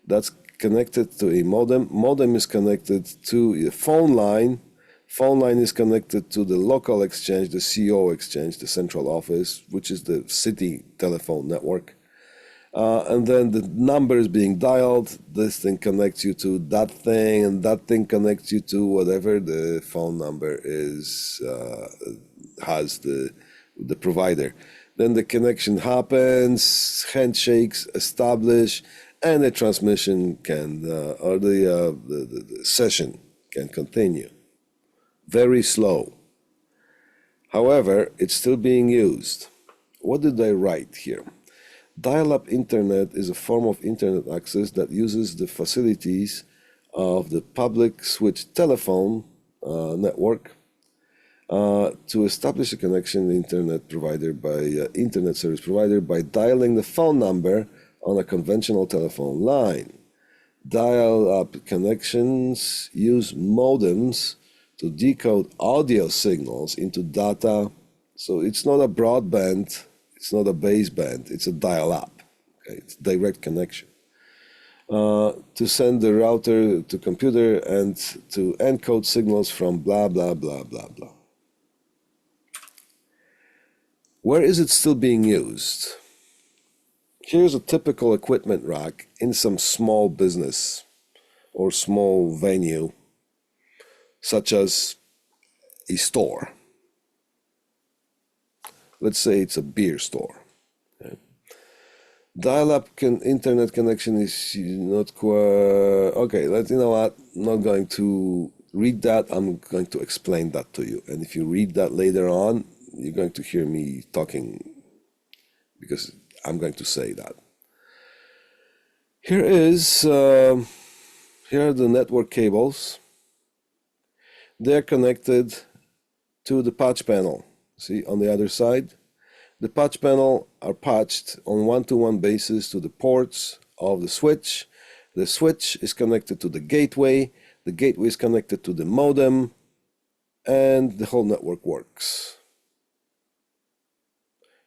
that's connected to a modem. Modem is connected to a phone line. Phone line is connected to the local exchange, the CO exchange, the central office, which is the city telephone network. And then the number is being dialed. This thing connects you to that thing, and that thing connects you to whatever the phone number is, has the provider. Then the connection happens, handshakes establish, and the transmission can, or the session can continue. Very slow. However, it's still being used. What did I write here? Dial-up internet is a form of internet access that uses the facilities of the public switch telephone network to establish a connection with internet provider by internet service provider by dialing the phone number on a conventional telephone line. Dial-up connections use modems to decode audio signals into data. So it's not a broadband, it's not a baseband, it's a dial-up. Okay? It's direct connection. To send the router to computer and to encode signals from blah, blah, blah, blah, blah. Where is it still being used? Here's a typical equipment rack in some small business or small venue, such as a store. Let's say it's a beer store. Okay. Dial-up internet connection is not quite... Okay, you know what? I'm not going to read that. I'm going to explain that to you. And if you read that later on, you're going to hear me talking because I'm going to say that. Here are the network cables. They're connected to the patch panel. See, on the other side, the patch panel are patched on one-to-one basis to the ports of the switch. The switch is connected to the gateway is connected to the modem, and the whole network works.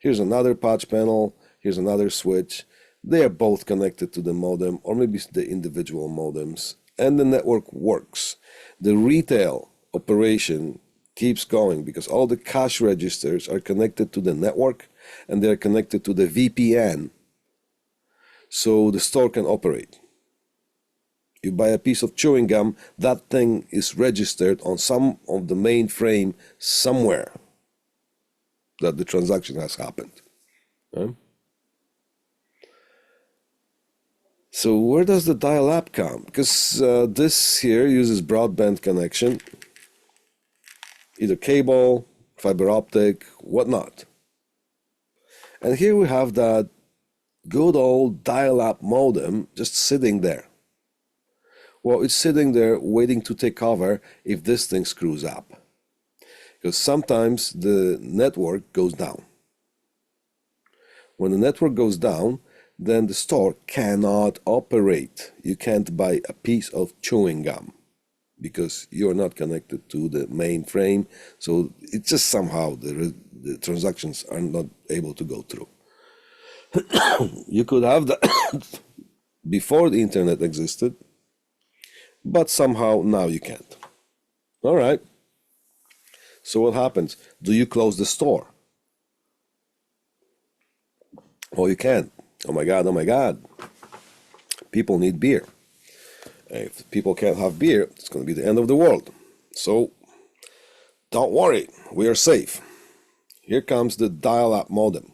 Here's another patch panel, here's another switch. They are both connected to the modem, or maybe the individual modems, and the network works. The retail operation keeps going because all the cash registers are connected to the network and they're connected to the VPN, so the store can operate. You buy a piece of chewing gum, that thing is registered on some of the mainframe somewhere that the transaction has happened. Okay? So where does the dial-up come? Because this here uses broadband connection, either cable, fiber optic, whatnot. And here we have that good old dial-up modem just sitting there. Well, it's sitting there waiting to take over if this thing screws up. Because sometimes the network goes down. When the network goes down, then the store cannot operate. You can't buy a piece of chewing gum because you're not connected to the mainframe. So it's just somehow the transactions are not able to go through. You could have that before the internet existed, but somehow now you can't. All right. So what happens? Do you close the store? Oh, you can't. Oh my God, oh my God. People need beer. If people can't have beer, it's going to be the end of the world. So don't worry, we are safe. Here comes the dial-up modem.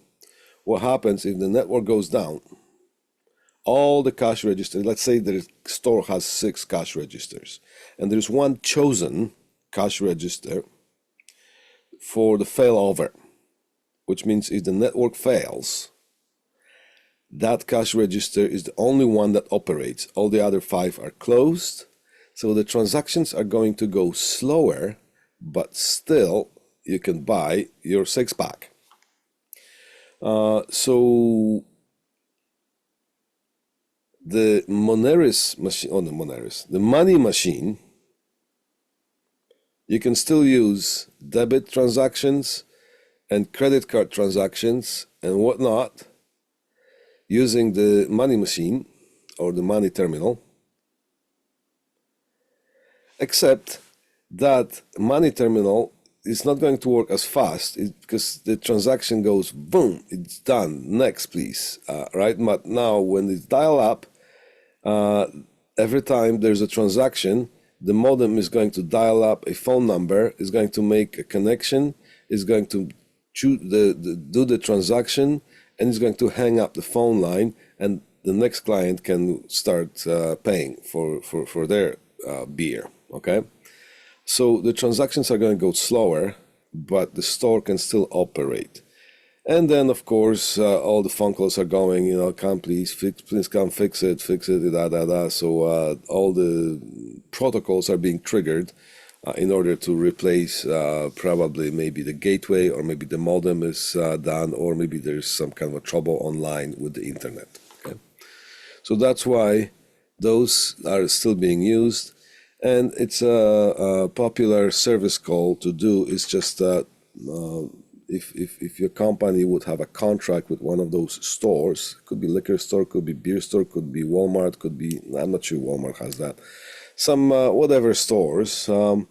What happens if the network goes down? All the cash registers, let's say the store has 6 cash registers, and there's one chosen cash register for the failover, which means if the network fails, that cash register is the only one that operates. All the other 5 are closed, so the transactions are going to go slower, but still you can buy your 6-pack. So the Moneris machine, the money machine, you can still use debit transactions and credit card transactions and whatnot using the money machine or the money terminal, except that money terminal is not going to work as fast because the transaction goes boom, it's done, next please, right? But now when it's dial up, every time there's a transaction, the modem is going to dial up a phone number, is going to make a connection, is going to do the transaction, and is going to hang up the phone line, and the next client can start paying for their beer, okay? So the transactions are going to go slower, but the store can still operate. And then, of course, all the phone calls are going, you know, come please come fix it, da, da, da. So all the protocols are being triggered in order to replace probably maybe the gateway, or maybe the modem is done, or maybe there's some kind of a trouble online with the internet. Okay? So that's why those are still being used. And it's a popular service call to do is just if your company would have a contract with one of those stores, could be liquor store, could be beer store, could be Walmart, could be, I'm not sure Walmart has that, some whatever stores, then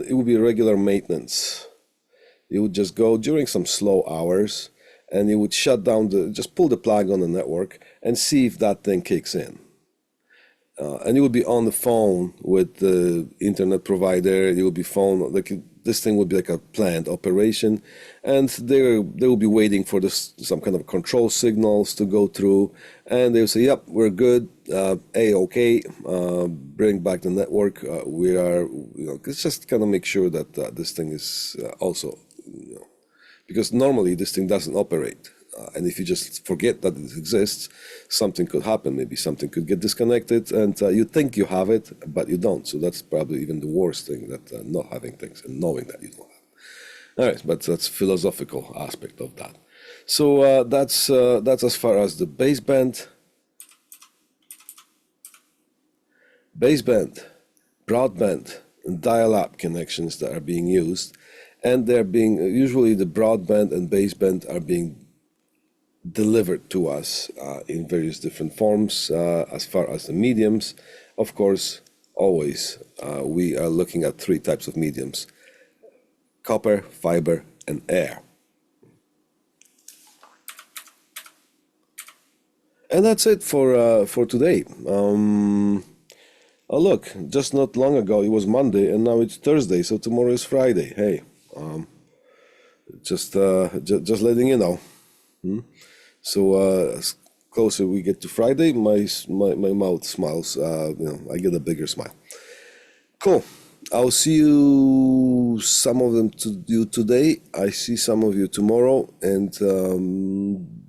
it would be regular maintenance. You would just go during some slow hours and you would shut down just pull the plug on the network and see if that thing kicks in. And you would be on the phone with the internet provider. You would be this thing would be like a planned operation, and they will be waiting for some kind of control signals to go through, and they'll say, "Yep, we're good. A-okay. Bring back the network. We are, you know, it's just kind of make sure that this thing is also, you know, because normally this thing doesn't operate." And if you just forget that it exists, something could happen. Maybe something could get disconnected, and you think you have it, but you don't. So that's probably even the worst thing, that not having things and knowing that you don't have. All right, but that's philosophical aspect of that. So that's as far as the baseband, broadband, and dial-up connections that are being used, and they're being usually the broadband and baseband are being delivered to us in various different forms. As far as the mediums, of course, always we are looking at three types of mediums: copper, fiber, and air. And that's it for today. Oh look, just not long ago it was Monday, and now it's Thursday, so tomorrow is Friday. Hey, just letting you know. So as closer we get to Friday, my mouth smiles. You know, I get a bigger smile. Cool. I'll see you, some of them to you today. I see some of you tomorrow, and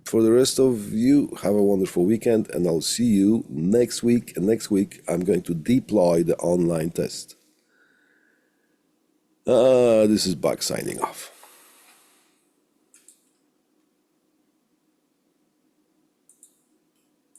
for the rest of you, have a wonderful weekend, and I'll see you next week. And next week, I'm going to deploy the online test. This is Buck signing off.